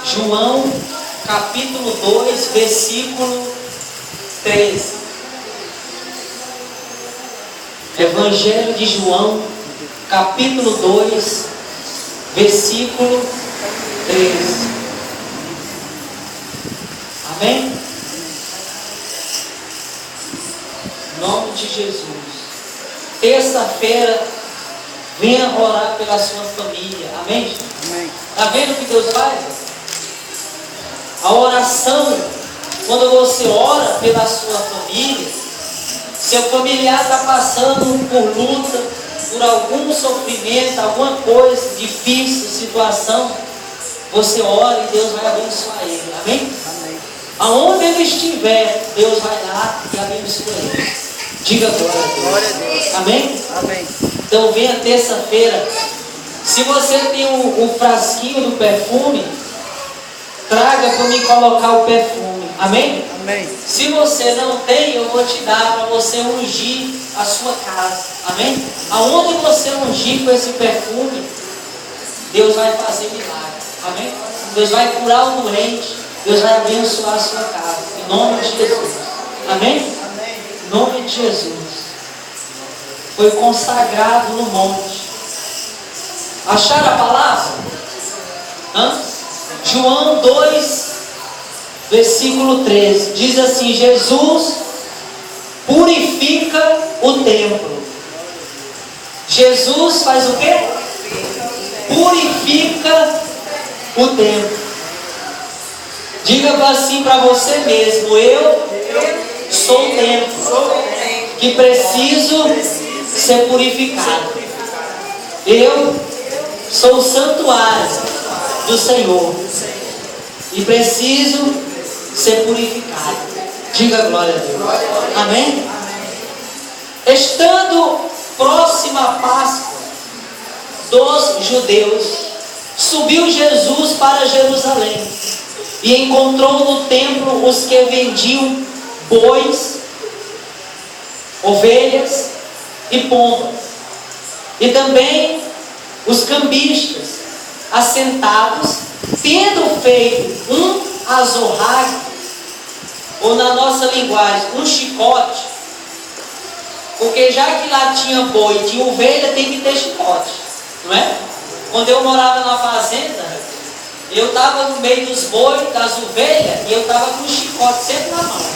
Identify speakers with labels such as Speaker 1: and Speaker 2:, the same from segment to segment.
Speaker 1: João, capítulo 2, versículo 13. Evangelho de João, capítulo 2, versículo 13. Amém? Em nome de Jesus. Terça-feira, venha orar pela sua família. Amém?
Speaker 2: Amém.
Speaker 1: Está vendo o que Deus faz? A oração, quando você ora pela sua família, seu familiar está passando por luta, por algum sofrimento, alguma coisa difícil, situação, você ora e Deus vai abençoar ele. Amém?
Speaker 2: Amém.
Speaker 1: Aonde ele estiver, Deus vai lá e abençoa ele. Diga glória a Deus.
Speaker 2: Glória a Deus.
Speaker 1: Amém?
Speaker 2: Amém.
Speaker 1: Então venha terça-feira. Se você tem um frasquinho do perfume, traga para me colocar o perfume. Amém?
Speaker 2: Amém.
Speaker 1: Se você não tem, eu vou te dar para você ungir a sua casa. Amém? Aonde você ungir com esse perfume, Deus vai fazer milagre. Amém? Deus vai curar o doente. Deus vai abençoar a sua casa. Em nome de Jesus. Amém?
Speaker 2: Amém.
Speaker 1: Em nome de Jesus. Foi consagrado no monte. Acharam a palavra? Hã? João 2, versículo 13. Diz assim: Jesus purifica o templo. Jesus faz o quê? Purifica o templo. Diga assim para você mesmo: eu sou o templo que preciso ser purificado. Eu sou o santuário do Senhor e preciso ser purificado. Diga glória a Deus. Amém? Estando próxima a Páscoa dos judeus, subiu Jesus para Jerusalém e encontrou no templo os que vendiam bois, ovelhas e pombas, e também os cambistas assentados, tendo feito um azorrague, ou na nossa linguagem, um chicote, porque já que lá tinha boi, tinha ovelha, tem que ter chicote, não é? Quando eu morava na fazenda, eu estava no meio dos bois, das ovelhas, e eu estava com um chicote sempre na mão.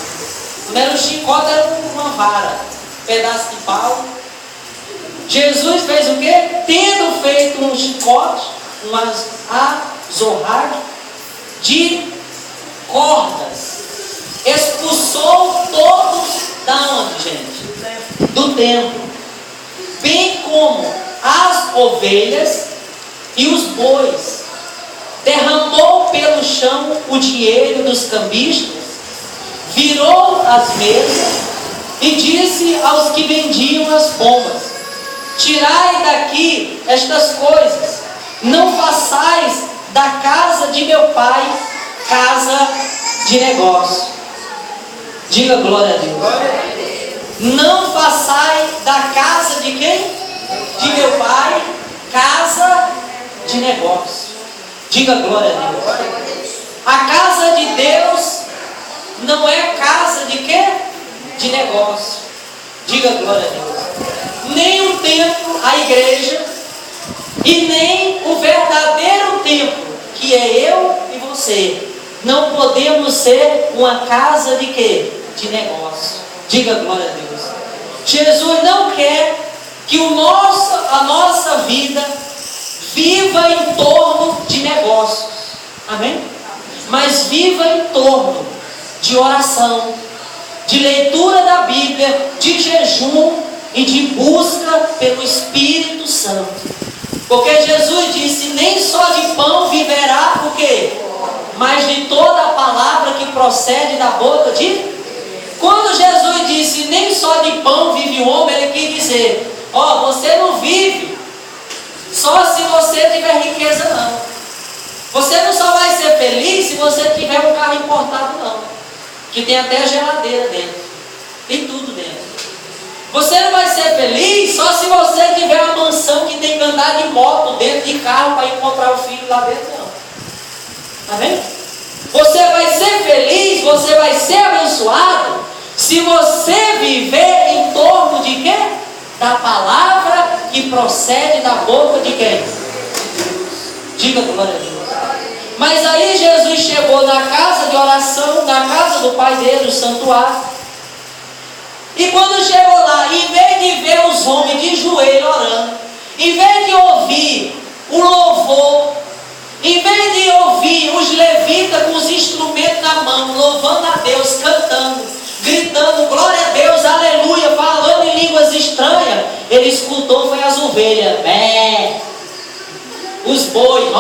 Speaker 1: Não era um chicote, era uma vara, um pedaço de pau. Jesus fez o quê? Tendo feito um chicote, um azorrague de cordas, expulsou todos da onde, gente? Do templo, bem como as ovelhas e os bois. Derramou pelo chão o dinheiro dos cambistas, virou as mesas e disse aos que vendiam as pombas: tirai daqui estas coisas, não façais da casa de meu pai casa de negócio. Diga glória a Deus. Não façais da casa de quem? De meu pai casa de negócio. Diga glória a Deus. A casa de Deus não é casa de quê? De negócio. Diga glória a Deus. Nem o templo, a igreja, e nem o verdadeiro templo, que é eu e você, não podemos ser uma casa de quê? De negócio. Diga glória a Deus. Jesus não quer que a nossa vida viva em torno de negócios. Amém? Mas viva em torno de oração, de leitura da Bíblia, de jejum e de busca pelo Espírito Santo. Porque Jesus disse: nem só de pão viverá, por quê? Mas de toda a palavra que procede da boca de... Quando Jesus disse nem só de pão vive o homem, ele quis dizer: você não vive só se você tiver riqueza, não. Você não só vai ser feliz se você tiver um carro importado, não, que tem até geladeira dentro, tem tudo dentro. Você não vai ser feliz só se você tiver uma mansão que tem que andar de moto dentro de carro para encontrar o filho lá dentro, não. Amém? Você vai ser feliz, você vai ser abençoado, se você viver em torno de quê? Da palavra que procede da boca de quem? Diga glória a Deus. Mas aí Jesus chegou na casa de oração, na casa do pai dele, o santuário. E quando chegou lá, em vez de ver os homens de joelho orando, em vez de ouvir o louvor, em vez de ouvir os levitas com os instrumentos na mão, louvando a Deus, cantando, gritando, glória a Deus, aleluia, falando em línguas estranhas, ele escutou, foi as ovelhas, bé, os bois,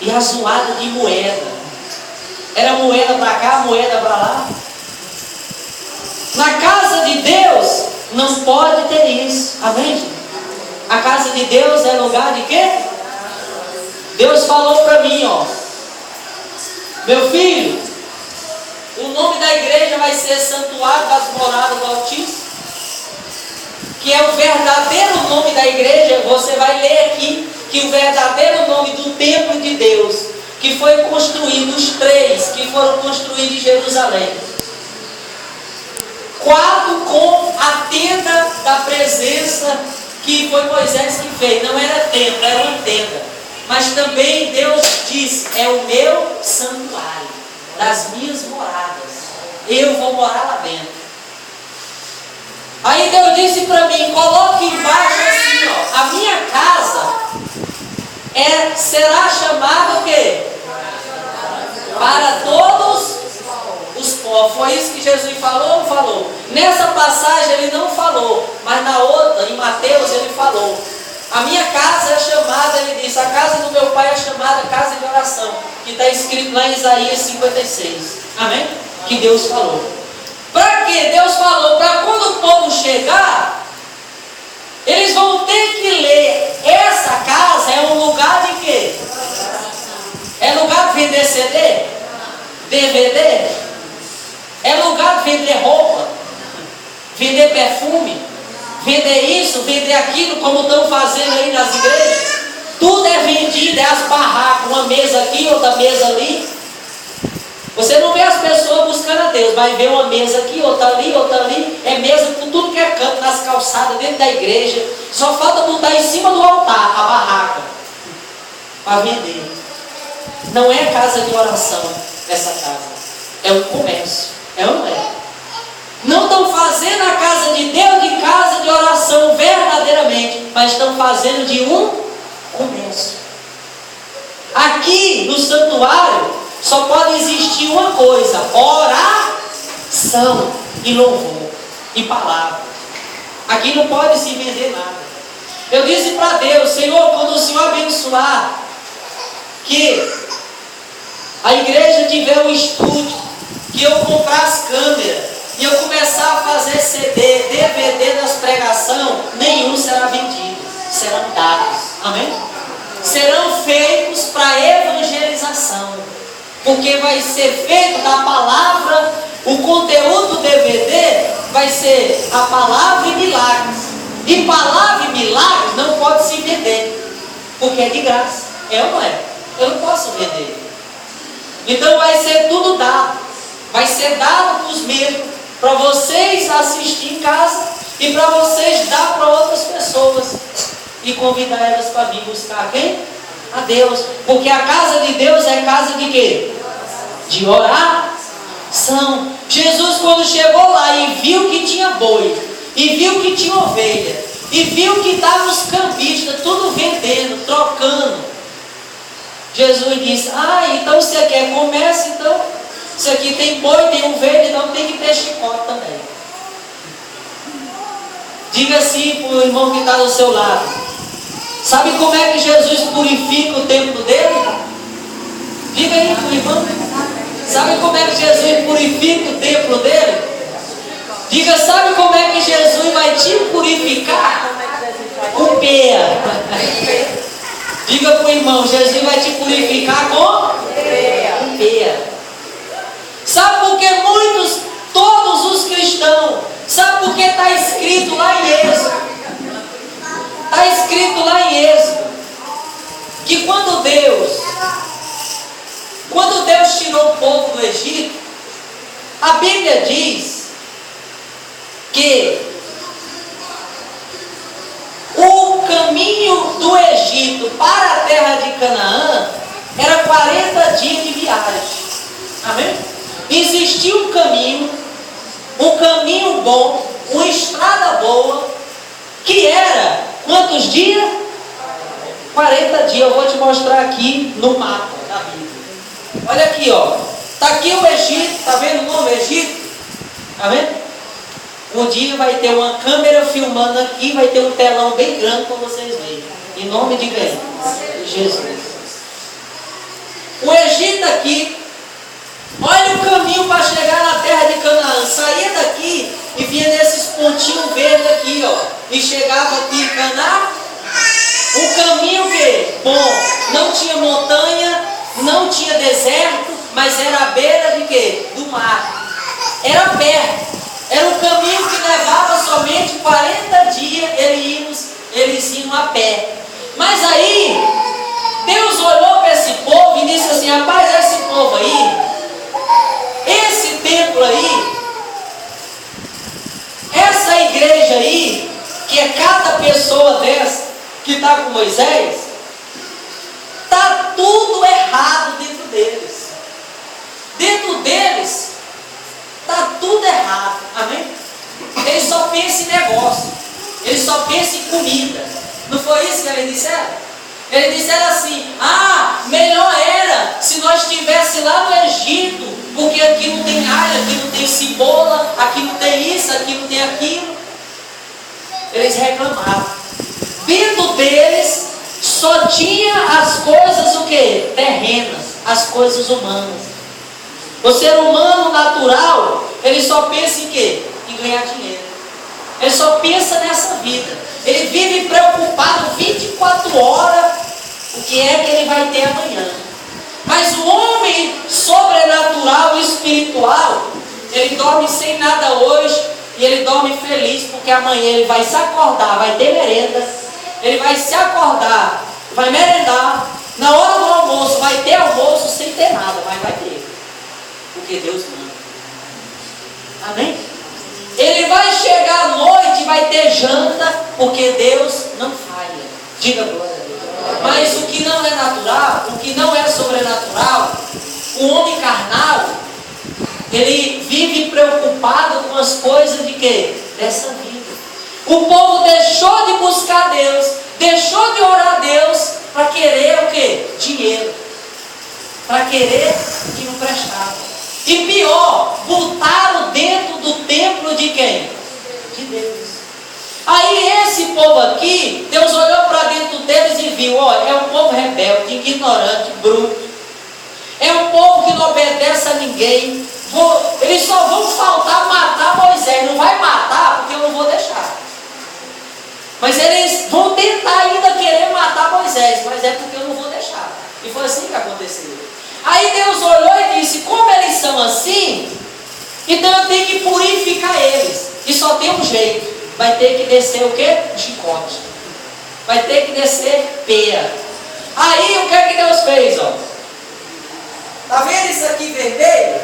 Speaker 1: e a zoada de moeda. Era moeda para cá, moeda para lá. Na casa de Deus não pode ter isso. Amém? A casa de Deus é lugar de quê? Deus falou para mim, meu filho, o nome da igreja vai ser Santuário das Moradas do Altíssimo, que é o verdadeiro nome da igreja. Você vai ler aqui que o verdadeiro nome do templo de Deus, que foi construído, os 3 que foram construídos em Jerusalém, 4 com a tenda da presença, que foi Moisés que fez. Não era templo, era uma tenda. Mas também Deus disse, é o meu santuário, das minhas moradas. Eu vou morar lá dentro. Aí Deus disse para mim, coloque embaixo assim, a minha casa será chamada o quê? Para todos os povos. Foi isso que Jesus falou ou falou? Nessa passagem ele não falou, mas na outra, em Mateus, ele falou. A minha casa é chamada, ele disse, a casa do meu pai é chamada casa de oração, que está escrito lá em Isaías 56. Amém? Que Deus falou. Para quê? Deus falou, para quando o povo chegar, eles vão ter que ler, essa casa é um lugar de quê? É lugar de vender CD? DVD? É lugar de vender roupa? Vender perfume? Vender isso, vender aquilo, como estão fazendo aí nas igrejas? Tudo é vendido, é as barracas, uma mesa aqui, outra mesa ali. Você não vê as pessoas buscando a Deus, mas vê uma mesa aqui, outra ali, é mesa com tudo que é canto, nas calçadas, dentro da igreja. Só falta botar em cima do altar a barraca para vender. Não é casa de oração essa casa, é um comércio, é ou não é? Não estão fazendo a casa de Deus de casa de oração verdadeiramente, mas estão fazendo de um comércio. Aqui no santuário só pode existir uma coisa: oração e louvor e palavra. Aqui não pode se vender nada. Eu disse para Deus, Senhor, quando o Senhor abençoar que a igreja tiver um estúdio, que eu comprar as câmeras e eu começar a fazer CD, DVD das pregações, nenhum será vendido, serão dados. Amém? Serão feitos para evangelização, porque vai ser feito da palavra. O conteúdo do DVD vai ser a palavra e milagres. E palavra e milagres não pode se vender, porque é de graça. É ou não é? Eu não posso vender. Então vai ser tudo dado. Vai ser dado para os mesmos, para vocês assistir em casa e para vocês dar para outras pessoas e convidar elas para vir buscar quem? A Deus. Porque a casa de Deus é casa de quê? De oração. Jesus, quando chegou lá e viu que tinha boi, e viu que tinha ovelha, e viu que estavam os cambistas tudo vendendo, trocando, Jesus disse: então você quer comércio? Então isso aqui tem boi, tem ovelha, então tem que ter chicote também. Diga assim para o irmão que está do seu lado: sabe como é que Jesus purifica o templo dele? Diga aí para o irmão: sabe como é que Jesus purifica o templo dele? Diga: sabe como é que Jesus vai te purificar? Com peia. Diga para o irmão: Jesus vai te purificar com peia. Sabe por que todos os cristãos, sabe por que está escrito lá em Êxodo? Está escrito lá em Êxodo que quando Deus Deus tirou o povo do Egito, a Bíblia diz que o caminho do Egito para a terra de Canaã era 40 dias de viagem. Amém? Existia um caminho bom, uma estrada boa, que era quantos dias? 40 dias. Eu vou te mostrar aqui no mapa da Bíblia. Olha aqui, ó. Está aqui o Egito. Está vendo o nome Egito? Está vendo? Um dia vai ter uma câmera filmando aqui, vai ter um telão bem grande para vocês verem. Em nome de quem? Jesus. O Egito aqui. Olha o caminho para chegar na terra de Canaã. Saía daqui e vinha nesses pontinhos verdes aqui, ó. E chegava aqui em Canaã. Um caminho que, bom, não tinha montanha, não tinha deserto, mas era à beira de quê? Do mar. Era perto. Era um caminho que levava somente 40 dias, eles iam a pé. Mas aí, Deus olhou para esse povo e disse assim: rapaz, esse povo aí, esse templo aí, essa igreja aí, que é cada pessoa dessa que está com Moisés, está tudo errado dentro deles. Dentro deles está tudo errado. Amém? Eles só pensam em negócio. Eles só pensam em comida. Não foi isso que eles disseram? Eles disseram assim: melhor era se nós estivéssemos lá no Egito, porque aqui não tem alho, aqui não tem cebola, aqui não tem isso, aqui não tem aquilo. Eles reclamavam. Dentro deles só tinha as coisas o quê? Terrenas, as coisas humanas. O ser humano natural, ele só pensa em quê? Em ganhar dinheiro. Ele só pensa nessa vida. Ele vive preocupado 24 horas o que é que ele vai ter amanhã. Mas o homem sobrenatural, espiritual, ele dorme sem nada hoje e ele dorme feliz, porque amanhã ele vai se acordar, vai ter merenda, ele vai se acordar, vai merendar, na hora do almoço vai ter almoço sem ter nada, mas vai ter. Porque Deus manda. Amém? Ele vai chegar à noite e vai ter janta, porque Deus não falha. Diga glória a Deus. Mas o que não é natural, o que não é sobrenatural, o homem carnal, ele vive preocupado com as coisas de quê? Dessa vida. O povo deixou de buscar Deus, deixou de orar a Deus para querer o quê? Dinheiro. Para querer o que não prestava. E pior, botaram dentro do templo de quem? De Deus. Aí esse povo aqui, Deus olhou para dentro deles e viu: olha, é um povo rebelde, ignorante, bruto. É um povo que não obedece a ninguém. Eles só vão faltar matar Moisés. Não vai matar porque eu não vou deixar. Mas eles vão tentar ainda querer matar Moisés, mas é porque eu não vou deixar. E foi assim que aconteceu. Aí Deus olhou e disse: como eles são assim, então eu tenho que purificar eles. E só tem um jeito: vai ter que descer o quê? Chicote. Vai ter que descer pera. Aí o que é que Deus fez? Ó? Tá vendo isso aqui vermelho?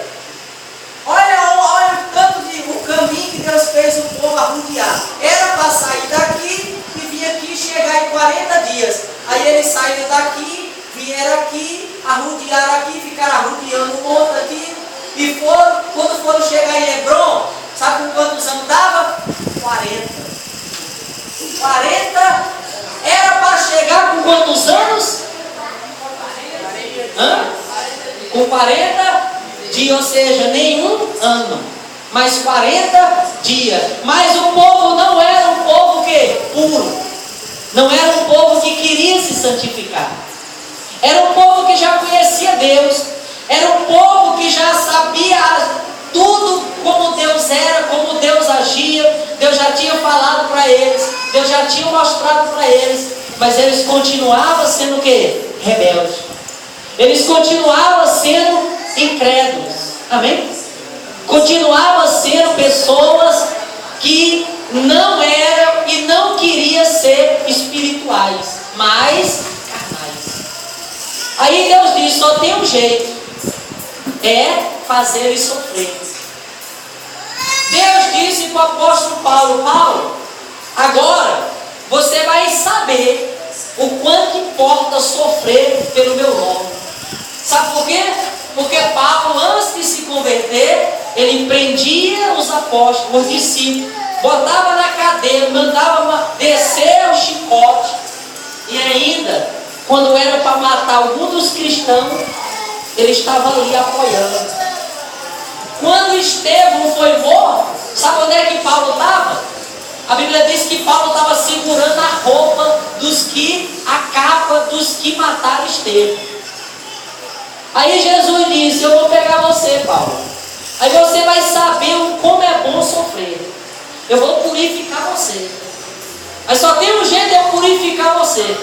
Speaker 1: Olha o tanto o caminho que Deus fez o povo arrodear. Era para sair daqui e vir aqui chegar em 40 dias. Aí eles saíram daqui, vieram aqui, arrodearam aqui, ficaram arrodeando um monte aqui. E foram, quando foram chegar em Hebron, sabe com quantos anos dava? 40. 40 era para chegar com quantos anos? Com 40 dias, ou seja, nenhum ano, mas 40 dias. Mas o povo não era um povo que puro, não era um povo que queria se santificar. Era um povo que já conhecia Deus, era um povo que já sabia tudo como Deus era, como Deus agia. Deus já tinha falado para eles, Deus já tinha mostrado para eles, mas eles continuavam sendo o quê? Rebeldes. Eles continuavam sendo incrédulos. Amém? Continuavam sendo pessoas que não eram e não queriam ser espirituais, mas carnais. Aí Deus diz: só tem um jeito. é fazer eles sofrer. Deus disse para o apóstolo Paulo: Paulo, agora você vai saber o quanto importa sofrer pelo meu nome. Sabe por quê? Porque Paulo, antes de se converter, ele prendia os apóstolos, os discípulos, botava na cadeia, mandava descer o chicote, e ainda, quando era para matar algum dos cristãos, ele estava ali apoiando. Quando Estevão foi morto, sabe onde é que Paulo estava? A Bíblia diz que Paulo estava segurando a roupa a capa dos que mataram Estevão. Aí Jesus disse: eu vou pegar você, Paulo. Aí você vai saber como é bom sofrer. Eu vou purificar você. Mas só tem um jeito de eu purificar você.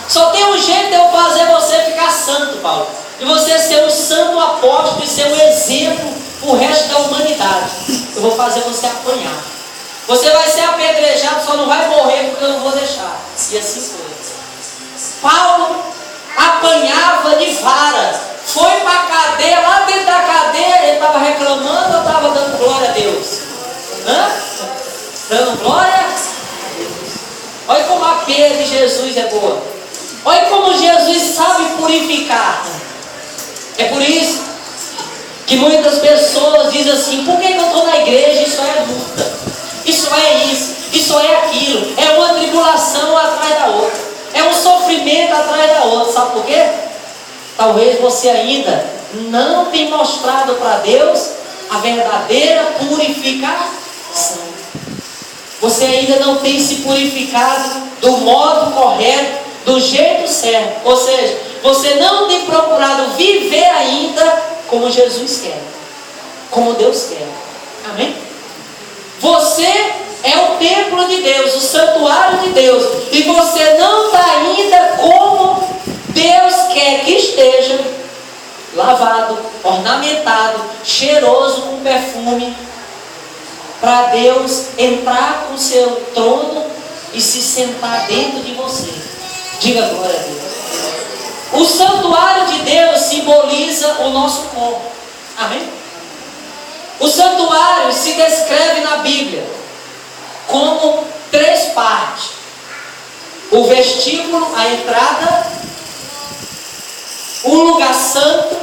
Speaker 1: Só tem um jeito de eu fazer você ficar santo, Paulo. E você ser um santo apóstolo e ser um exemplo para o resto da humanidade. Eu vou fazer você apanhar. Você vai ser apedrejado, só não vai morrer porque eu não vou deixar. E assim foi. Paulo apanhava de vara. Foi para a cadeia, lá dentro da cadeia, ele estava reclamando ou estava dando glória a Deus? Dando glória? Olha como a peia de Jesus é boa. Olha como Jesus sabe purificar. É por isso que muitas pessoas dizem assim: por que eu estou na igreja? Isso é luta, isso é isso, isso é aquilo. É uma tribulação atrás da outra, é um sofrimento atrás da outra. Sabe por quê? Talvez você ainda não tenha mostrado para Deus a verdadeira purificação. Você ainda não tem se purificado do modo correto, do jeito certo. Ou seja, você não tem procurado viver ainda como Jesus quer, como Deus quer. Amém? Você é o templo de Deus, o santuário de Deus, e você não está ainda como Deus quer que esteja, lavado, ornamentado, cheiroso com perfume, para Deus entrar com o seu trono e se sentar dentro de você. Diga glória a Deus. O santuário de Deus simboliza o nosso corpo. Amém? O santuário se descreve na Bíblia como 3 partes: o vestíbulo, a entrada, o lugar santo.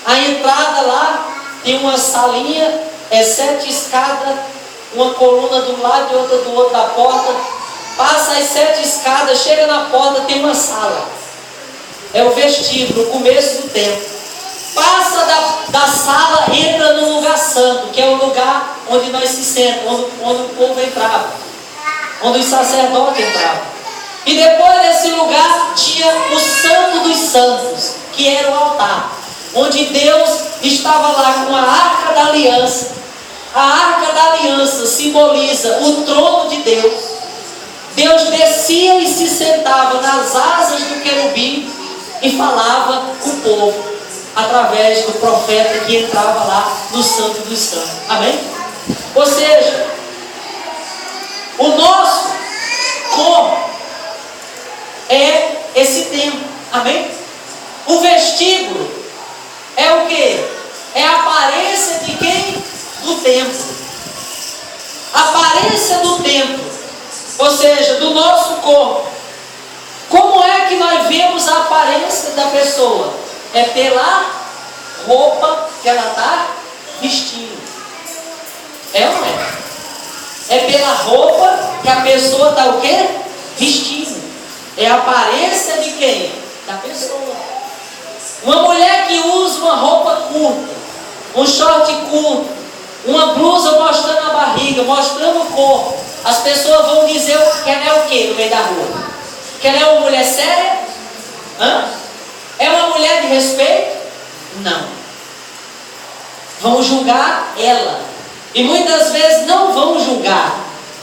Speaker 1: A entrada lá tem uma salinha, 7 escadas, uma coluna de um lado e outra do outro da porta. Passa as 7 escadas, chega na porta, tem uma sala. É o vestíbulo, o começo do templo. Passa da sala, entra no lugar santo, que é o lugar onde nós se sentamos, onde o povo entrava, onde os sacerdotes entravam. E depois desse lugar tinha o Santo dos Santos, que era o altar, onde Deus estava lá com a Arca da Aliança. A Arca da Aliança simboliza o trono de Deus. Deus descia e se sentava nas asas do querubim e falava com o povo, através do profeta que entrava lá no Santo dos Santos. Amém? Ou seja, o nosso corpo é esse templo. Amém? O vestíbulo é o que? É a aparência de quem? Do templo. A aparência do templo, ou seja, do nosso corpo. Como é que nós vemos a aparência da pessoa? É pela roupa que ela está vestindo. É ou não é? É pela roupa que a pessoa está o quê? Vestindo. É a aparência de quem? Da pessoa. Uma mulher que usa uma roupa curta, um short curto, uma blusa mostrando a barriga, mostrando o corpo, as pessoas vão dizer que ela é o quê no meio da rua? Que ela é uma mulher séria? É uma mulher de respeito? Não. Vão julgar ela. E muitas vezes não vão julgar.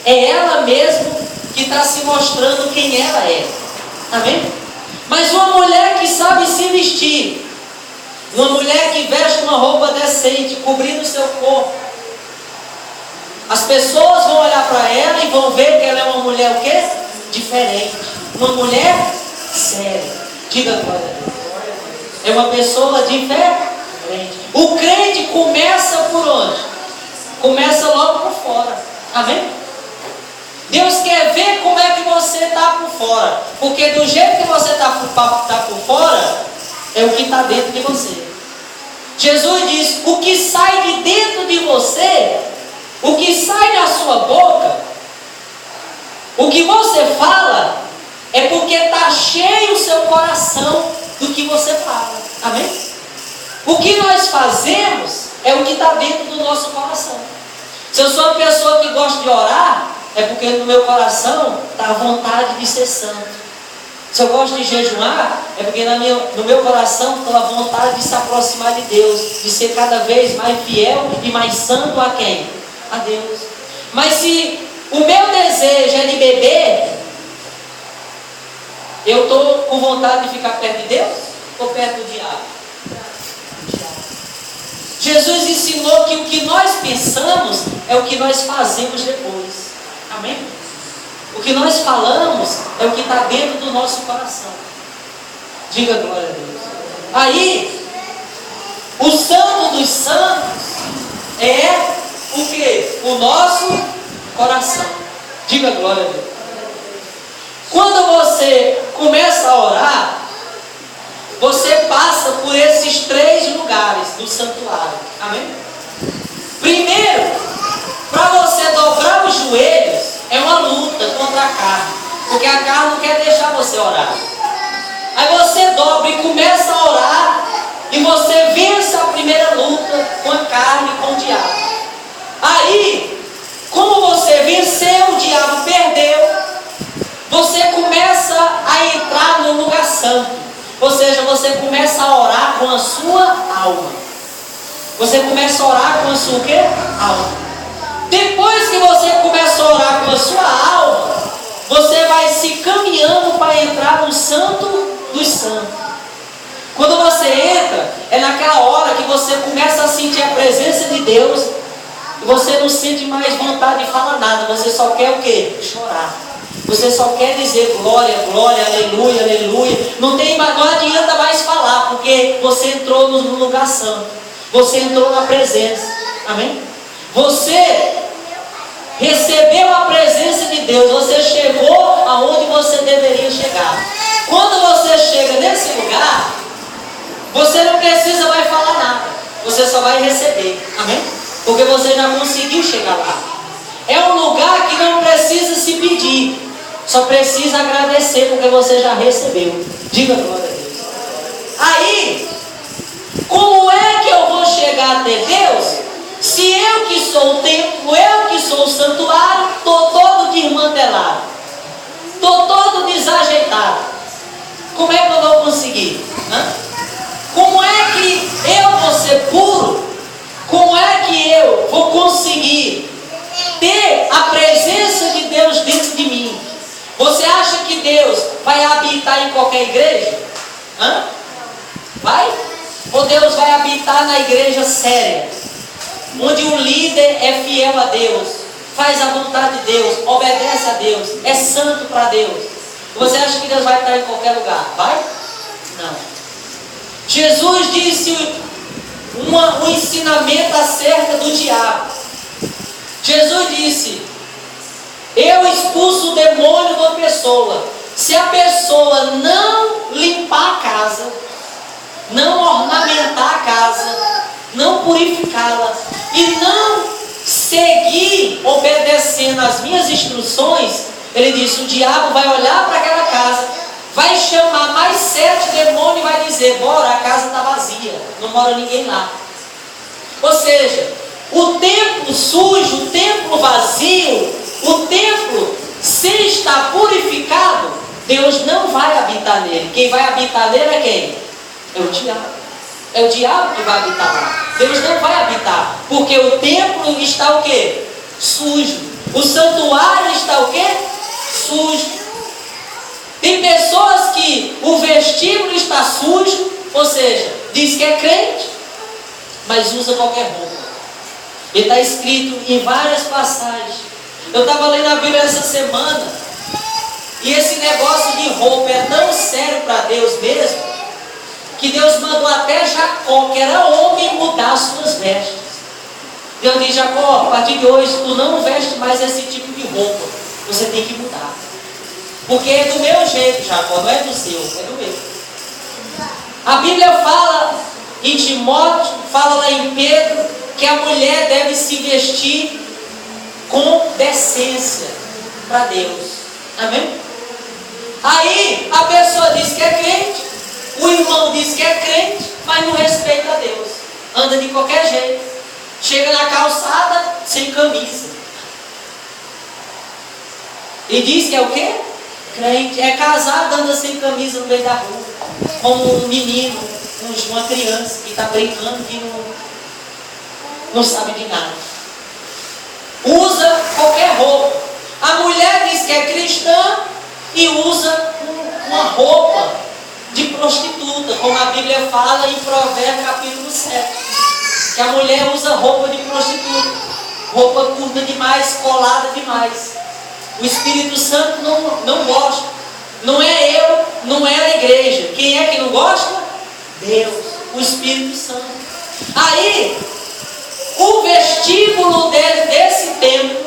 Speaker 1: É ela mesma que está se mostrando quem ela é. Amém? Mas uma mulher que sabe se vestir, uma mulher que veste uma roupa decente, cobrindo o seu corpo, as pessoas vão olhar para ela e vão ver que ela é uma mulher o quê? Diferente. Uma mulher séria. Diga glória a Deus. É uma pessoa diferente. O crente começa por onde? Começa logo por fora. Amém? Deus quer ver como é que você está por fora. Porque do jeito que você está por fora, é o que está dentro de você. Jesus diz: o que sai de dentro de você, o que sai da sua boca, o que você fala, é porque está cheio o seu coração do que você fala. Amém? O que nós fazemos é o que está dentro do nosso coração. Se eu sou uma pessoa que gosta de orar, é porque no meu coração está a vontade de ser santo. Se eu gosto de jejuar, é porque no meu coração está a vontade de se aproximar de Deus, de ser cada vez mais fiel e mais santo a quem? A Deus. Mas se o meu desejo é de beber, eu estou com vontade de ficar perto de Deus ou perto do diabo? Jesus ensinou que o que nós pensamos é o que nós fazemos depois. Amém? O que nós falamos é o que está dentro do nosso coração. Diga glória a Deus. Aí, o santo dos santos é o que? O nosso coração. Diga glória a Deus. Quando você começa a orar, você passa por esses 3 lugares do santuário. Amém? Primeiro, para você dobrar os joelhos, é uma luta contra a carne. Porque a carne não quer deixar você orar. Aí você dobra e começa a orar, e você vence a primeira luta com a carne e com o diabo. Aí, como você venceu, o diabo perdeu, você começa a entrar no lugar santo. Ou seja, você começa a orar com a sua alma. Você começa a orar com a sua o quê? Alma. Depois que você começa a orar com a sua alma, você vai se caminhando para entrar no santo dos santos. Quando você entra, é naquela hora que você começa a sentir a presença de Deus, e você não sente mais vontade de falar nada, você só quer o quê? Chorar. Você só quer dizer glória, glória, aleluia, aleluia. Não adianta mais falar, porque você entrou no lugar santo. Você entrou na presença. Amém? Você recebeu a presença de Deus. Você chegou aonde você deveria chegar. Quando você chega nesse lugar, você não precisa mais falar nada. Você só vai receber. Amém? Porque você já conseguiu chegar lá. É um lugar que não precisa se pedir. Só precisa agradecer porque você já recebeu. Diga glória a Deus. Aí, como é que eu vou chegar até Deus? Se eu que sou o templo, eu que sou o santuário, estou todo desmantelado, estou todo desajeitado. Como é que eu vou conseguir? Como é que eu vou ser puro? Como é que eu vou conseguir ter a presença de Deus dentro de mim? Você acha que Deus vai habitar em qualquer igreja? Vai? Ou Deus vai habitar na igreja séria, onde o líder é fiel a Deus, faz a vontade de Deus, obedece a Deus, é santo para Deus? Você acha que Deus vai estar em qualquer lugar? Vai? Não. Jesus disse um ensinamento acerca do diabo. Jesus disse: eu expulso o demônio da pessoa. Se a pessoa não limpar a casa, não ornamentar a casa, não purificá-la e não seguir obedecendo as minhas instruções, ele disse: o diabo vai olhar para aquela casa, vai chamar mais 7 demônios e vai dizer: bora, a casa está vazia, não mora ninguém lá. Ou seja, o templo sujo, o templo vazio, o templo sem estar purificado, Deus não vai habitar nele. Quem vai habitar nele é quem? É o diabo. É o diabo que vai habitar lá. Deus não vai habitar, porque o templo está o quê? Sujo. O santuário está o quê? Sujo. Tem pessoas que o vestíbulo está sujo, ou seja, diz que é crente, mas usa qualquer roupa. E está escrito em várias passagens. Eu estava lendo a Bíblia essa semana, e esse negócio de roupa é tão sério para Deus mesmo, que Deus mandou até Jacó, que era homem, mudar as suas vestes. Deus diz: Jacó, a partir de hoje tu não veste mais esse tipo de roupa. Você tem que mudar. Porque é do meu jeito, Jacó, não é do seu, é do meu. A Bíblia fala em Timóteo, fala lá em Pedro, que a mulher deve se vestir com decência para Deus. Amém? Aí a pessoa diz que é crente, o irmão diz que é crente, mas não respeita a Deus. Anda de qualquer jeito. Chega na calçada sem camisa. E diz que é o quê? Crente. É casado, anda sem camisa no meio da rua. Como um menino, uma criança que está brincando, que não sabe de nada. Usa qualquer roupa. A mulher diz que é cristã e usa uma roupa de prostituta, como a Bíblia fala em Provérbios capítulo 7. Que a mulher usa roupa de prostituta, roupa curta demais, colada demais. O Espírito Santo não gosta. Não é eu, não é a igreja. Quem é que não gosta? Deus, o Espírito Santo. Aí, o vestíbulo desse templo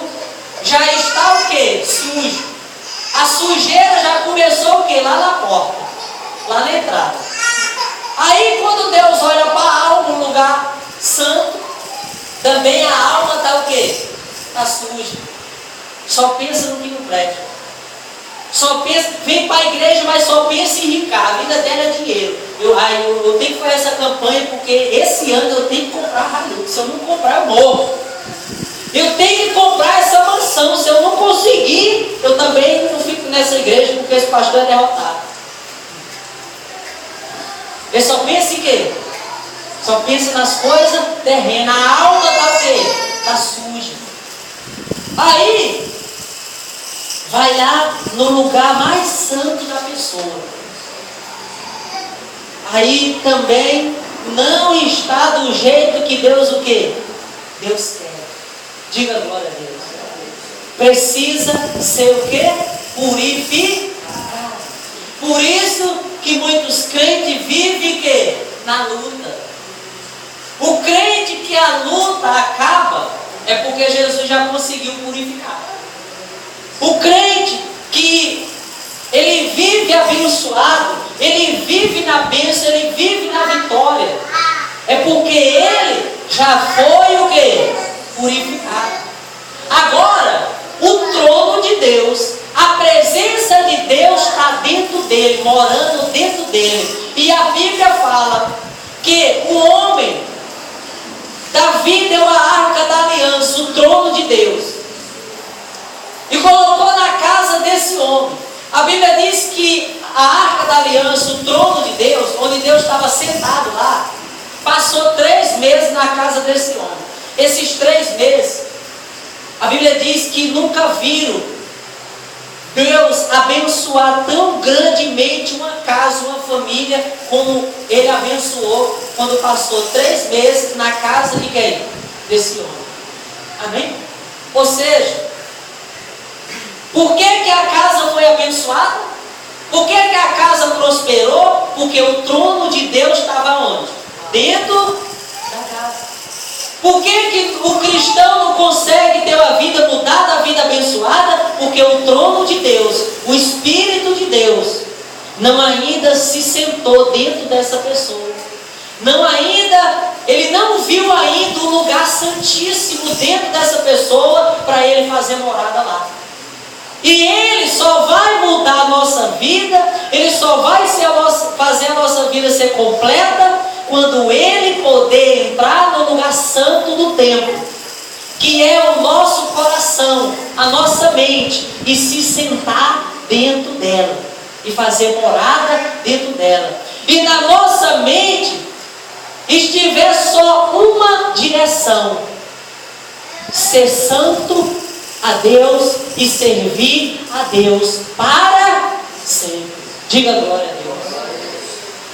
Speaker 1: já está o quê? Sujo. A sujeira já começou o quê? Lá na porta, lá na entrada. Aí quando Deus olha para a alma, um lugar santo, também a alma está o quê? Está suja. Só pensa no que não presta. Só pensa, vem para a igreja, mas só pensa em ricar. A vida dela é dinheiro. Eu tenho que fazer essa campanha porque esse ano eu tenho que comprar Hilux. Se eu não comprar, eu morro. Eu tenho que comprar essa mansão. Se eu não conseguir, eu também não fico nessa igreja porque esse pastor é derrotado. Ele só pensa em quê? Só pensa nas coisas terrenas. A alma está o quê? Está suja. Aí, vai lá no lugar mais santo da pessoa. Aí também não está do jeito que Deus o quê? Deus quer. Diga glória a Deus. Precisa ser o quê? Purificado. Por isso que muitos crentes vivem quê? Na luta. O crente que a luta acaba é porque Jesus já conseguiu purificar. O crente que ele vive abençoado, ele vive na bênção, ele vive na vitória, é porque ele já foi o quê? Purificado. Agora, o trono de Deus, a presença de Deus está dentro dele, morando dentro dele. E a Bíblia fala que o homem, Davi deu a arca da aliança, o trono de Deus, e colocou na casa desse homem. A Bíblia diz que a arca da aliança, o trono de Deus, onde Deus estava sentado lá, passou 3 meses na casa desse homem. Esses 3 meses, a Bíblia diz que nunca viram Deus abençoar tão grandemente uma casa, uma família, como Ele abençoou quando passou 3 meses na casa de quem? Desse homem. Amém? Ou seja, por que a casa foi abençoada? Por que a casa prosperou? Porque o trono de Deus estava onde? Dentro da casa. Por que o cristão não consegue ter a vida mudada, a vida abençoada? Porque o trono de Deus, o Espírito de Deus, não ainda se sentou dentro dessa pessoa. Ele não viu ainda um lugar santíssimo dentro dessa pessoa para ele fazer morada lá. E Ele só vai mudar a nossa vida, Ele só vai fazer a nossa vida ser completa quando Ele poder entrar no lugar santo do templo, que é o nosso coração, a nossa mente, e se sentar dentro dela, e fazer morada dentro dela. E na nossa mente estiver só uma direção: ser santo a Deus e servir a Deus para sempre. Diga glória a Deus.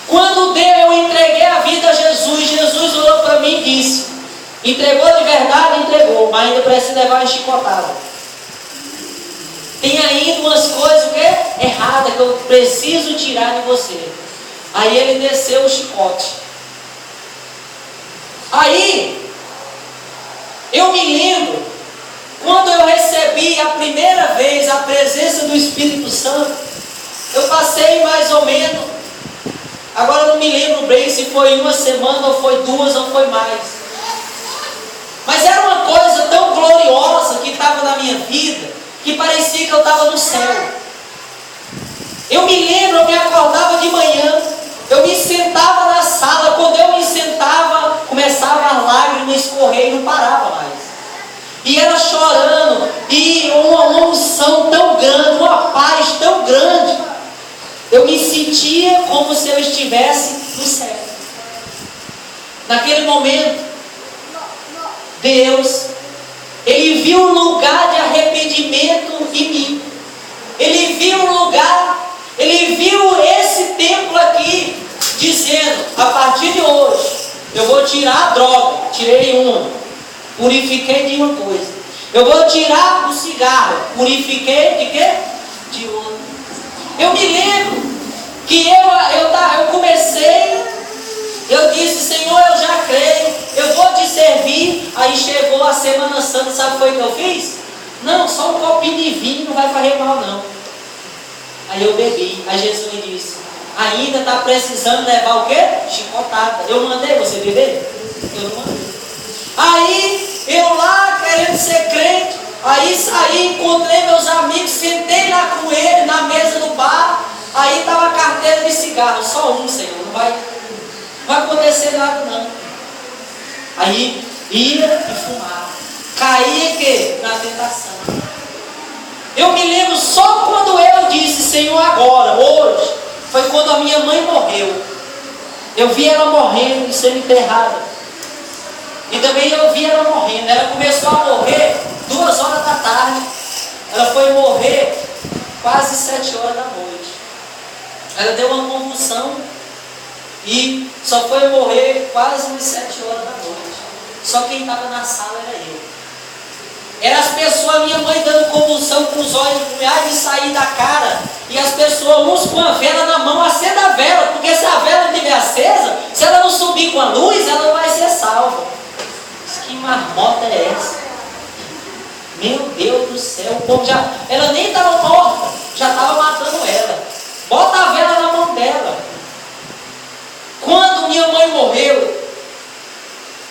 Speaker 1: Quando eu entreguei a vida a Jesus, Jesus olhou para mim e disse: entregou de verdade? Entregou, mas ainda precisa levar uma chicotada. Tem ainda umas coisas erradas que eu preciso tirar de você. Aí ele desceu o chicote. Aí, eu me lembro, quando eu recebi a primeira vez a presença do Espírito Santo, eu passei mais ou menos, agora não me lembro bem se foi uma semana, ou foi duas, ou foi mais. Mas era uma coisa tão gloriosa que estava na minha vida, que parecia que eu estava no céu. Eu me lembro, eu me acordava de manhã, eu me sentava na sala, quando eu me sentava, começava as lágrimas a escorrer e não parava mais. E era chorando, e uma unção tão grande, uma paz tão grande. Eu me sentia como se eu estivesse no céu. Naquele momento, Deus, Ele viu um lugar de arrependimento em mim. Ele viu um lugar, Ele viu esse templo aqui, dizendo, a partir de hoje, eu vou tirar a droga, tirei uma, purifiquei de uma coisa. Eu vou tirar o cigarro, purifiquei de quê? De outra. Eu me lembro que eu comecei, eu disse, Senhor, eu já creio, eu vou te servir. Aí chegou a Semana Santa, sabe o que foi que eu fiz? Não, só um copinho de vinho não vai fazer mal não. Aí eu bebi, aí Jesus me disse, ainda está precisando levar o quê? Chicotada. Eu mandei você beber? Eu não mandei. Aí eu lá querendo ser crente, aí saí, encontrei meus amigos, sentei lá com ele na mesa do bar. Aí estava a carteira de cigarro, só um, Senhor, não vai acontecer nada não. Aí ia e fumava, caía que? Na tentação. Eu me lembro só quando eu disse, Senhor, agora, hoje, foi quando a minha mãe morreu. Eu vi ela morrendo e sendo enterrada. E também eu vi ela morrendo. Ela começou a morrer 2 horas da tarde. Ela foi morrer quase 7 horas da noite. Ela deu uma convulsão e só foi morrer quase 7 horas da noite. Só quem estava na sala era eu. Era as pessoas, minha mãe dando convulsão com os olhos de sair da cara. E as pessoas, uns com a vela na mão, acenda a vela. Porque se a vela não estiver acesa, se ela não subir com a luz, ela não vai ser salva. Que marmota é essa? Meu Deus do céu, o povo já... Ela nem estava morta, já estava matando ela. Bota a vela na mão dela. Quando minha mãe morreu,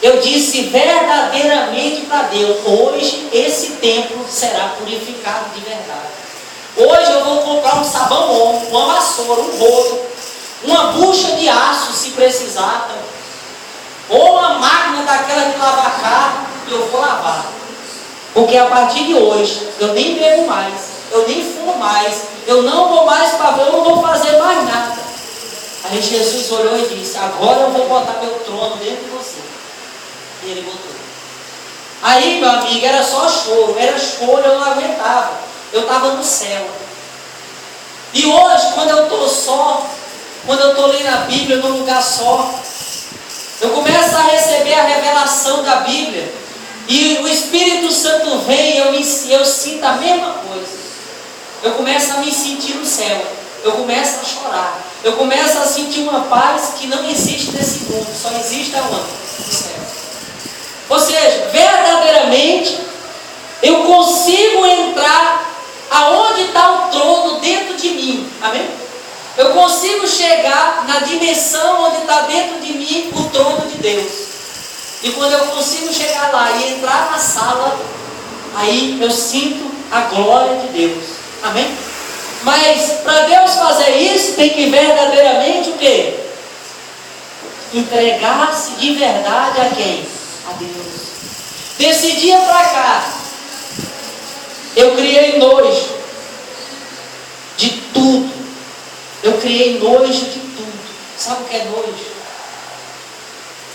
Speaker 1: eu disse verdadeiramente para Deus, hoje esse templo será purificado de verdade. Hoje eu vou comprar um sabão ombro, uma vassoura, um rodo, uma bucha de aço se precisar, ou uma máquina daquela de lavar carro, e eu vou lavar. Porque a partir de hoje, eu nem bebo mais, eu nem fumo mais, eu não vou mais para ver, eu não vou fazer mais nada. Aí Jesus olhou e disse, agora eu vou botar meu trono dentro de você. E ele botou. Aí, meu amigo, era só choro, eu não aguentava. Eu estava no céu. E hoje, quando eu estou só, quando eu estou lendo a Bíblia num lugar só, eu começo a receber a revelação da Bíblia. E o Espírito Santo vem e eu sinto a mesma coisa. Eu começo a me sentir no céu. Eu começo a chorar. Eu começo a sentir uma paz que não existe nesse mundo. Só existe aonde? No céu. Ou seja, verdadeiramente, eu consigo entrar aonde está o trono dentro de mim. Amém? Eu consigo chegar na dimensão onde está dentro de mim o trono de Deus. E quando eu consigo chegar lá e entrar na sala, aí eu sinto a glória de Deus. Amém? Mas para Deus fazer isso, tem que verdadeiramente o quê? Entregar-se de verdade a quem? A Deus. Desse dia para cá, eu criei nojo de tudo. Eu criei nojo de tudo. Sabe o que é nojo?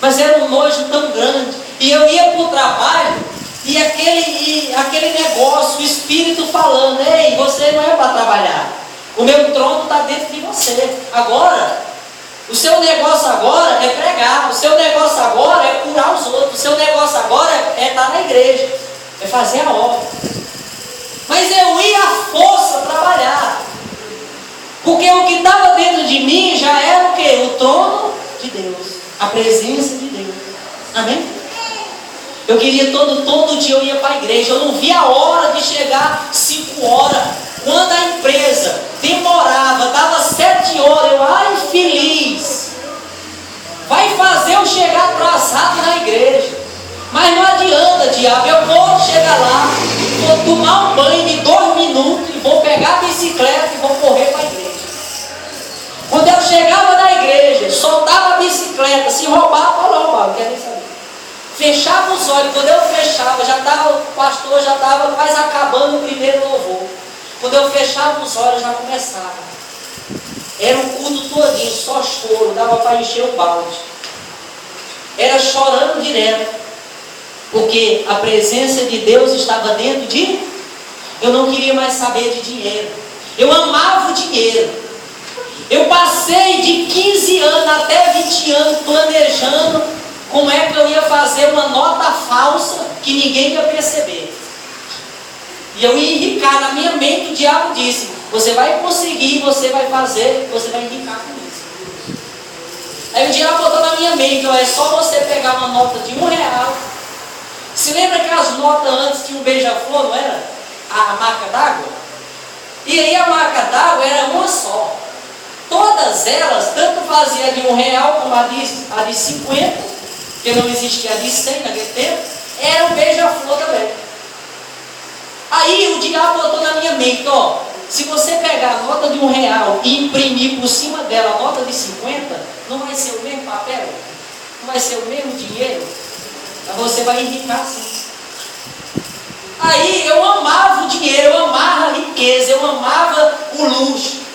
Speaker 1: Mas era um nojo tão grande. E eu ia para o trabalho e aquele negócio, o Espírito falando, ei, você não é para trabalhar. O meu trono está dentro de você. Agora, o seu negócio agora é pregar. O seu negócio agora é curar os outros. O seu negócio agora é estar na igreja. É fazer a obra. Mas eu ia à força trabalhar. Porque o que estava dentro de mim já era o quê? O trono de Deus. A presença de Deus. Amém? Eu queria todo dia eu ia para a igreja. Eu não via a hora de chegar 5 horas. Quando a empresa demorava, dava 7 horas, eu, ai feliz, vai fazer eu chegar atrasado na igreja. Mas não adianta, diabo, eu vou chegar lá, vou tomar um banho de 2 minutos, e vou pegar a bicicleta e vou correr para a igreja. Quando eu chegava na igreja, soltava a bicicleta, se roubava, pode roubar, não quero nem saber. Fechava os olhos, quando eu fechava, o pastor já estava quase acabando o primeiro louvor. Quando eu fechava os olhos, já começava. Era um culto todinho, só choro, dava para encher o balde. Era chorando direto, porque a presença de Deus estava dentro de... Eu não queria mais saber de dinheiro. Eu amava o dinheiro. Eu passei de 15 anos até 20 anos planejando como é que eu ia fazer uma nota falsa que ninguém ia perceber. E eu ia enricar. Na minha mente o diabo disse: você vai conseguir, você vai fazer, você vai enricar com isso. Aí o diabo botou na minha mente: ó, é só você pegar uma nota de R$1. Se lembra que as notas antes tinham um beija-flor, não era? A marca d'água? E aí a marca d'água era uma só. Todas elas, tanto fazia de R$1 como a de 50, porque não existia a de 100 naquele tempo, era um beija-flor também. Aí o diabo botou na minha mente: ó, se você pegar a nota de R$1 e imprimir por cima dela a nota de 50, não vai ser o mesmo papel? Não vai ser o mesmo dinheiro? Mas você vai enricar sim. Aí eu amava o dinheiro, eu amava a riqueza, eu amava o luxo.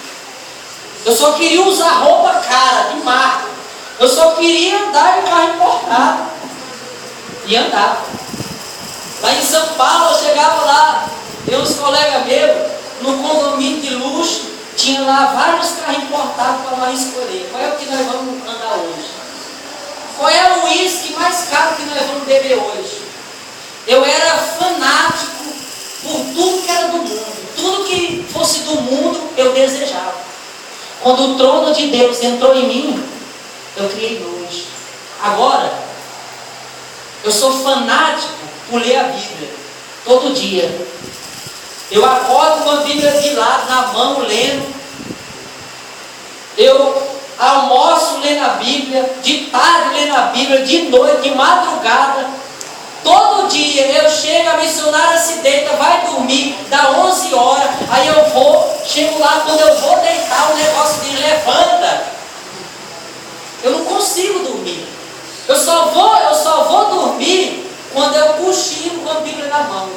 Speaker 1: Eu só queria usar roupa cara, de marca. Eu só queria andar em carro importado. E andava. Lá em São Paulo, eu chegava lá, tem uns colegas meus, no condomínio de luxo, tinha lá vários carros importados para nós escolher. Qual é o que nós vamos andar hoje? Qual é o uísque mais caro que nós vamos beber hoje? Eu era fanático por tudo que era do mundo. Tudo que fosse do mundo, eu desejava. Quando o trono de Deus entrou em mim, eu criei nojo. Agora, eu sou fanático por ler a Bíblia, todo dia. Eu acordo com a Bíblia de lado, na mão, lendo. Eu almoço lendo a Bíblia, de tarde lendo a Bíblia, de noite, de madrugada. Todo dia eu chego, a missionária se deita, vai dormir, dá 11 horas, aí eu chego lá, quando eu vou deitar, o negócio diz: levanta. Eu não consigo dormir. Eu só vou dormir quando eu cochilo com a Bíblia na mão.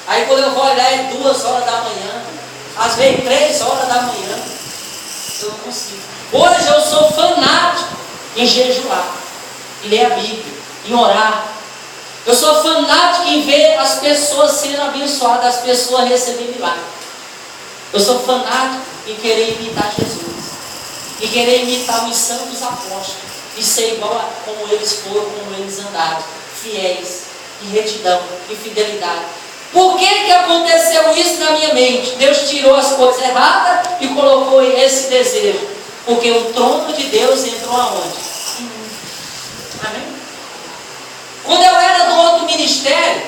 Speaker 1: Aí quando eu vou olhar é 2 horas da manhã, às vezes 3 horas da manhã. Eu não consigo. Hoje eu sou fanático em jejuar, em ler a Bíblia, em orar. Eu sou fanático em ver as pessoas sendo abençoadas, as pessoas recebendo milagre. Eu sou fanático em querer imitar Jesus, em querer imitar os santos apóstolos, e ser igual a como eles foram, como eles andaram, fiéis, em retidão, em fidelidade. Por que aconteceu isso na minha mente? Deus tirou as coisas erradas e colocou esse desejo. Porque o trono de Deus entrou aonde? Em mim. Amém? Quando eu era do outro ministério,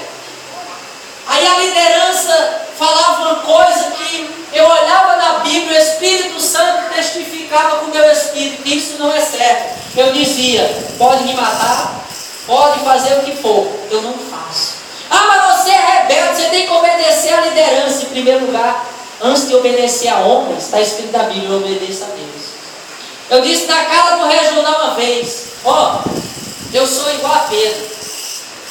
Speaker 1: aí a liderança falava uma coisa que eu olhava na Bíblia, o Espírito Santo testificava com o meu espírito que isso não é certo. Eu dizia: pode me matar, pode fazer o que for, eu não faço. Ah, mas você é rebelde, você tem que obedecer à liderança em primeiro lugar. Antes de obedecer a homens, está escrito na Bíblia: eu obedeço a Deus. Eu disse na casa do regional uma vez: ó, eu sou igual a Pedro.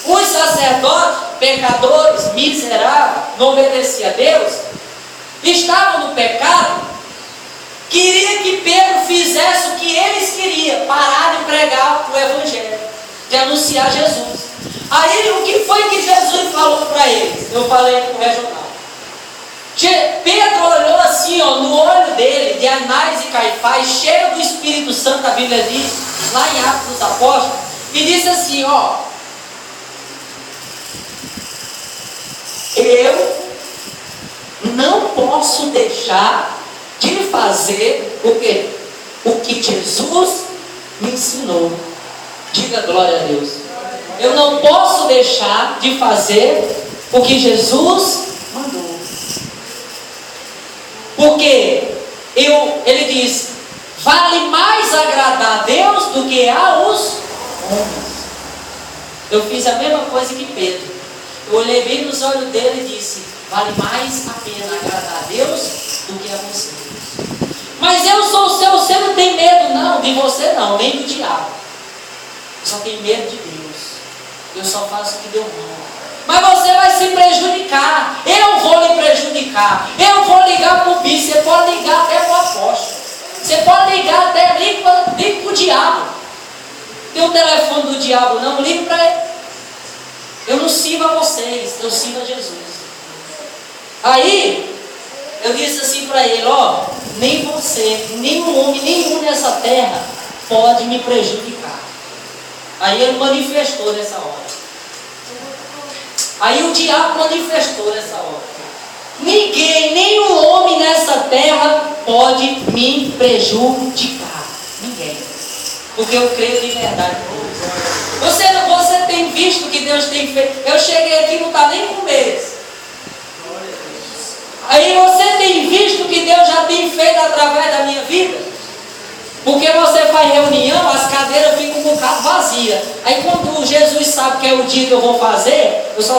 Speaker 1: Os sacerdotes, pecadores, miseráveis, não obedeciam a Deus, estavam no pecado, queria que Pedro fizesse o que eles queriam, parar de pregar o Evangelho, de anunciar Jesus. Aí o que foi que Jesus falou para eles? Eu falei com o regional. Pedro olhou assim, ó, no olho dele, de Anás e Caifás, cheio do Espírito Santo, a Bíblia diz, lá em Atos dos Apóstolos, e disse assim: ó, eu não posso deixar de fazer o que Jesus me ensinou. Diga glória a Deus. Eu não posso deixar de fazer o que Jesus mandou. Porque ele diz: vale mais agradar a Deus do que aos homens. Eu fiz a mesma coisa que Pedro. Eu olhei bem nos olhos dele e disse: vale mais a pena agradar a Deus do que a você. Mas eu sou o seu, você não tem medo não, de você não, nem do diabo. Eu só tenho medo de Deus. Eu só faço o que Deus manda. Mas você vai se prejudicar. Eu vou lhe prejudicar. Eu vou ligar para o bicho. Você pode ligar até para o apóstolo. Você pode ligar até liga para o diabo. Tem o telefone do diabo, não ligue para ele. Eu não sirvo a vocês, eu sirvo a Jesus. Aí eu disse assim para ele: ó, nem você, nenhum homem, nenhum nessa terra pode me prejudicar. Aí ele manifestou nessa hora. Aí o diabo manifestou nessa hora. Ninguém, nenhum homem nessa terra pode me prejudicar. Ninguém. Porque eu creio de verdade. Você tem visto o que Deus tem feito. Eu cheguei aqui, não está nem com um mês. Aí você tem visto o que Deus já tem feito através da minha vida. Porque você faz reunião, as cadeiras ficam um bocado vazias. Aí quando Jesus sabe que é o dia que eu vou fazer, eu só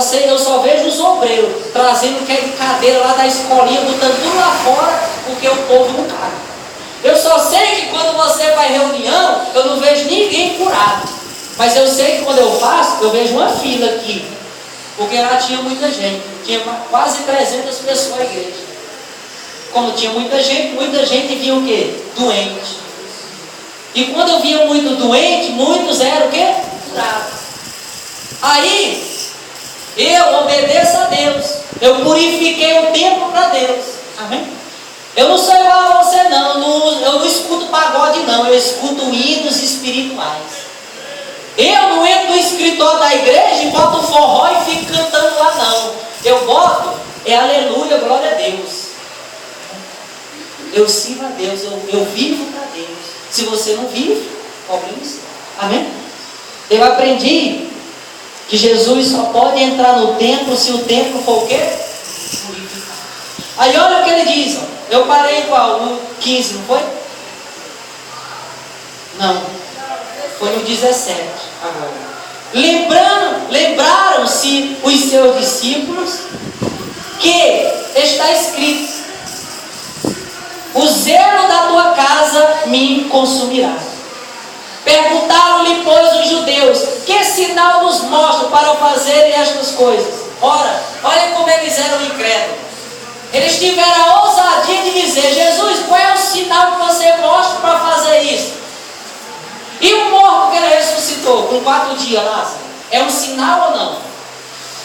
Speaker 1: vejo os obreiros trazendo cadeira lá da escolinha, botando tudo lá fora, porque o povo não cabe. Eu só sei que quando você faz reunião, eu não vejo ninguém curado. Mas eu sei que quando eu faço, eu vejo uma fila aqui. Porque lá tinha muita gente. Tinha quase 300 pessoas na igreja. Como tinha muita gente vinha o quê? Doente. E quando eu via muito doente, muitos eram o quê? Curados. Aí, eu obedeço a Deus. Eu purifiquei o templo para Deus. Amém? Eu não sou igual a você não. Eu não escuto pagode não. Eu escuto hinos espirituais. Eu não entro no escritório da igreja e boto forró e fico cantando lá não. Eu boto, aleluia, glória a Deus. Eu sirvo a Deus, eu vivo para Deus. Se você não vive, problema é seu. Amém? Eu aprendi que Jesus só pode entrar no templo se o templo for o quê? Purificado. Aí olha o que ele diz. Ó. Eu parei qual? No 15, não foi? Não. Foi no 17 agora. Lembraram-se os seus discípulos que está escrito: o zelo da tua casa me consumirá. Perguntaram-lhe, pois, os judeus: que sinal nos mostra para fazerem estas coisas? Ora, olha como eles eram incrédulos. Eles tiveram a ousadia de dizer: Jesus, qual é o sinal que você mostra para fazer isso? E o morto que ele ressuscitou com 4 dias, Lázaro, é um sinal ou não?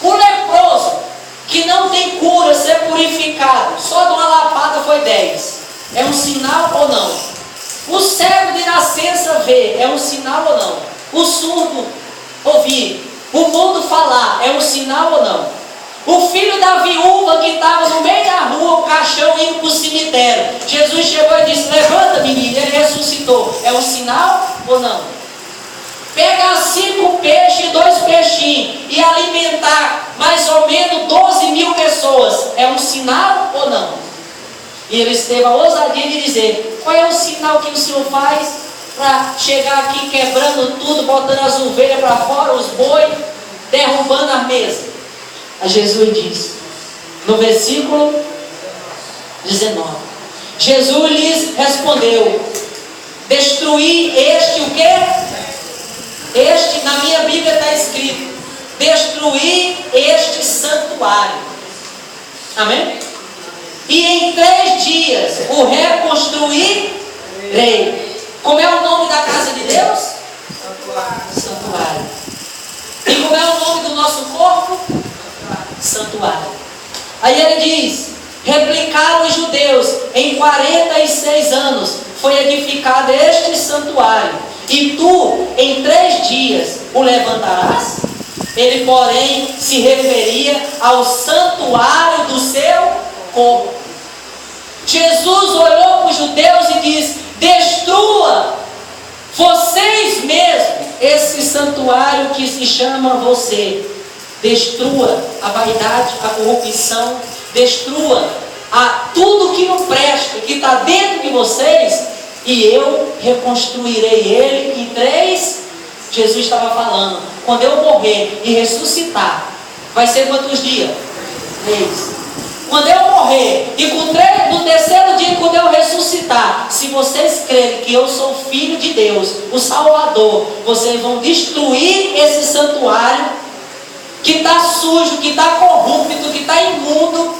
Speaker 1: O leproso que não tem cura, ser purificado, só de uma lapada foi 10. É um sinal ou não? O cego de nascença ver, é um sinal ou não? O surdo ouvir, o mudo falar, é um sinal ou não? O filho da viúva que estava no meio da rua, o caixão indo para o cemitério, Jesus chegou e disse: levanta, menino, ele ressuscitou. É um sinal ou não? Pegar 5 peixes e 2 peixinhos e alimentar mais ou menos 12.000 pessoas, é um sinal ou não? E eles teve a ousadia de dizer: qual é o sinal que o Senhor faz para chegar aqui quebrando tudo, botando as ovelhas para fora, os bois, derrubando a mesa? A Jesus diz, no versículo 19: Jesus lhes respondeu: destruir este o quê? Este, na minha Bíblia está escrito: destruir este santuário. Amém? E em 3 dias o reconstruirei. Como é o nome da casa de Deus? Santuário. E como é o nome do nosso corpo? Santuário. Aí ele diz: replicaram os judeus: em 46 anos foi edificado este santuário, e tu em 3 dias o levantarás? Ele, porém, se referia ao santuário do seu corpo. Jesus olhou para os judeus e disse: destrua vocês mesmos esse que se chama você. Destrua a vaidade, a corrupção, destrua tudo que não presta, que está dentro de vocês, e eu reconstruirei ele em 3. Jesus estava falando, quando eu morrer e ressuscitar, vai ser quantos dias? 3. Quando eu morrer e no terceiro dia, quando eu ressuscitar, se vocês crerem que eu sou filho de Deus, o Salvador, vocês vão destruir esse santuário que está sujo, que está corrupto, que está imundo,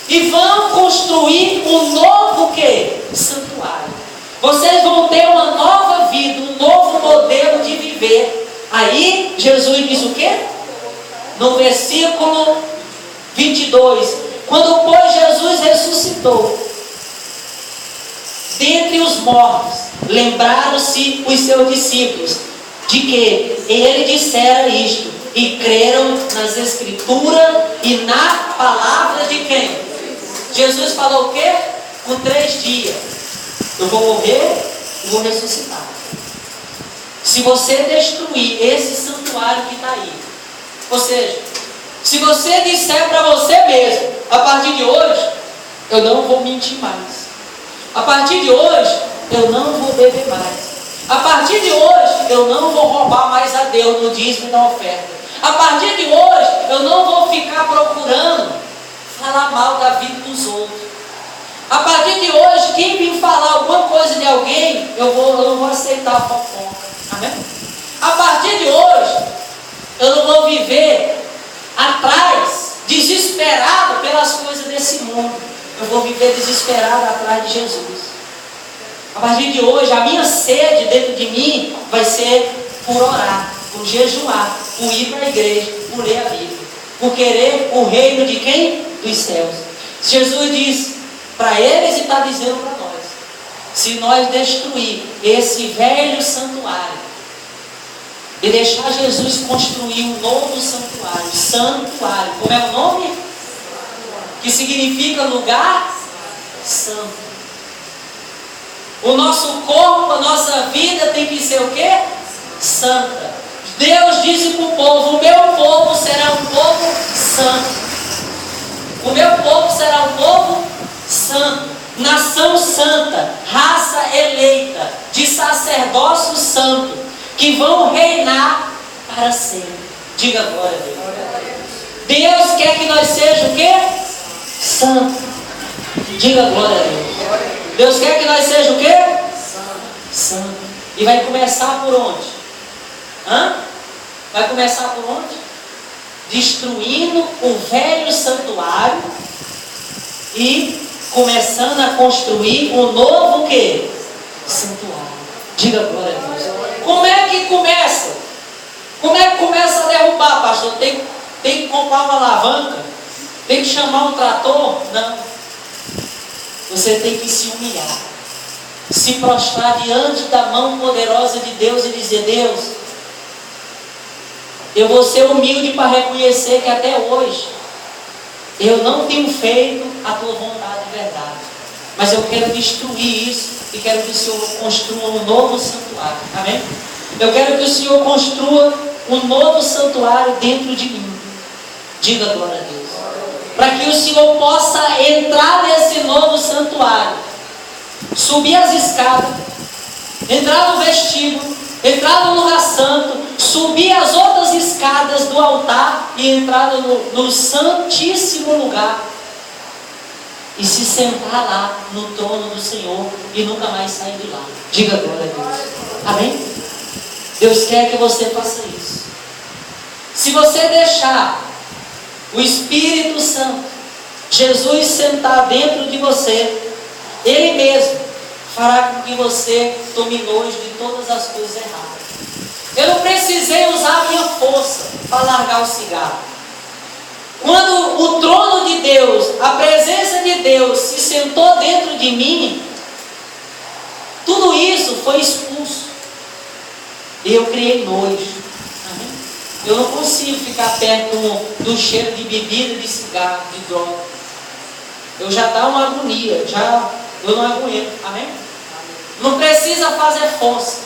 Speaker 1: e vão construir um novo quê? Santuário. Vocês vão ter uma nova vida, um novo modelo de viver. Aí Jesus diz o quê? No versículo 22. Quando, pois, Jesus ressuscitou dentre os mortos, lembraram-se os seus discípulos de que ele dissera isto, e creram nas Escrituras e na palavra de quem? Jesus falou o quê? Com 3 dias. Eu vou morrer e vou ressuscitar. Se você destruir esse santuário que está aí, ou seja, se você disser para você mesmo, a partir de hoje, eu não vou mentir mais. A partir de hoje, eu não vou beber mais. A partir de hoje, eu não vou roubar mais a Deus no dízimo e na oferta. A partir de hoje, eu não vou ficar procurando falar mal da vida dos outros. A partir de hoje, quem vir falar alguma coisa de alguém, eu não vou aceitar a fofoca. Amém? A partir de hoje, eu não vou viver atrás, desesperado pelas coisas desse mundo. Eu vou viver desesperado atrás de Jesus. A partir de hoje, a minha sede dentro de mim vai ser por orar, por jejuar, por ir para a igreja, por ler a Bíblia, por querer o reino de quem? Dos céus. Jesus disse para eles e está dizendo para nós: se nós destruir esse velho santuário e deixar Jesus construir um novo santuário, santuário, como é o nome? Que significa lugar santo. O nosso corpo, a nossa vida tem que ser o quê? Santa. Deus disse para o povo: o meu povo será um povo santo. O meu povo será um povo santo, nação santa, raça eleita, de sacerdócio santo, que vão reinar para sempre. Diga glória a Deus. Deus quer que nós sejamos o quê? Santo. Diga glória a Deus. Deus quer que nós sejamos o quê? Santo. E vai começar por onde? Vai começar por onde? Destruindo o velho santuário e começando a construir um novo quê? Santuário. Diga glória a Deus. Como é que começa? Como é que começa a derrubar, pastor? Tem que comprar uma alavanca? Tem que chamar um trator? Não. Você tem que se humilhar, se prostrar diante da mão poderosa de Deus e dizer: Deus, eu vou ser humilde para reconhecer que até hoje eu não tenho feito a tua vontade de verdade, mas eu quero destruir isso e quero que o Senhor construa um novo santuário. Amém? Eu quero que o Senhor construa um novo santuário dentro de mim. Diga glória a Deus. Para que o Senhor possa entrar nesse novo santuário, subir as escadas, entrar no vestíbulo, entrar no lugar santo, subir as outras escadas do altar e entrar no santíssimo lugar e se sentar lá no trono do Senhor e nunca mais sair de lá. Diga glória a Deus. Amém? Deus quer que você faça isso. Se você deixar o Espírito Santo, Jesus, sentar dentro de você, Ele mesmo fará com que você tome nojo de todas as coisas erradas. Eu não precisei usar a minha força para largar o cigarro. Quando o trono de Deus, a presença de Deus se sentou dentro de mim, tudo isso foi expulso. E eu criei nojo. Eu não consigo ficar perto do cheiro de bebida, de cigarro, de droga. Eu já dá uma agonia, eu não aguento. Amém? Não precisa fazer força.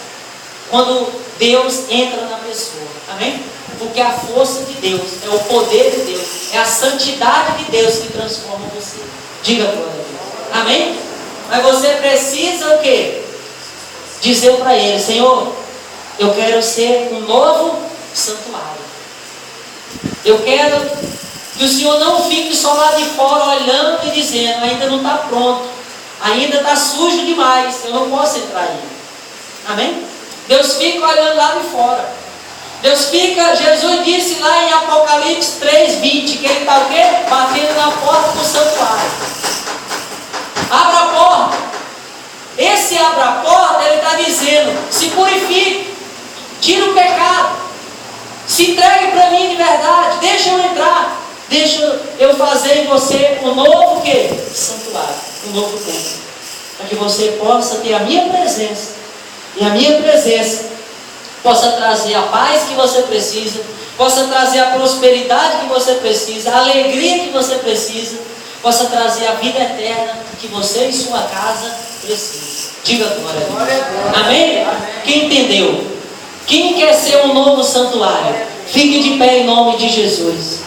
Speaker 1: quando Deus entra na pessoa. Amém? Porque a força de Deus, é o poder de Deus, é a santidade de Deus que transforma você. Diga glória a Deus. Amém? Mas você precisa o quê? Dizer para Ele: Senhor, eu quero ser um novo santuário. Eu quero que o Senhor não fique só lá de fora olhando e dizendo: ainda não está pronto, ainda está sujo demais, eu não posso entrar aí. Amém? Deus fica olhando lá de fora. Deus fica, Jesus disse lá em Apocalipse 3:20, que Ele está o quê? Batendo na porta do santuário. Abra a porta. Esse abra a porta, Ele está dizendo: se purifique, tira o pecado, se entregue para mim de verdade, deixa eu entrar, deixa eu fazer em você um novo quê? Santuário, um novo templo, para que você possa ter a minha presença, e a minha presença possa trazer a paz que você precisa, possa trazer a prosperidade que você precisa, a alegria que você precisa, possa trazer a vida eterna que você e sua casa precisam. Diga glória a Deus. Amém? Amém? Quem entendeu? Quem quer ser um novo santuário? Fique de pé em nome de Jesus.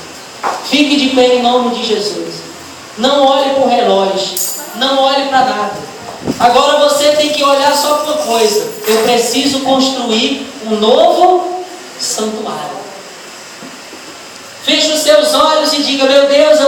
Speaker 1: Fique de pé em nome de Jesus. Não olhe para o relógio, não olhe para nada. Agora você tem que olhar só para uma coisa: eu preciso construir um novo santuário. Feche os seus olhos e diga: meu Deus, eu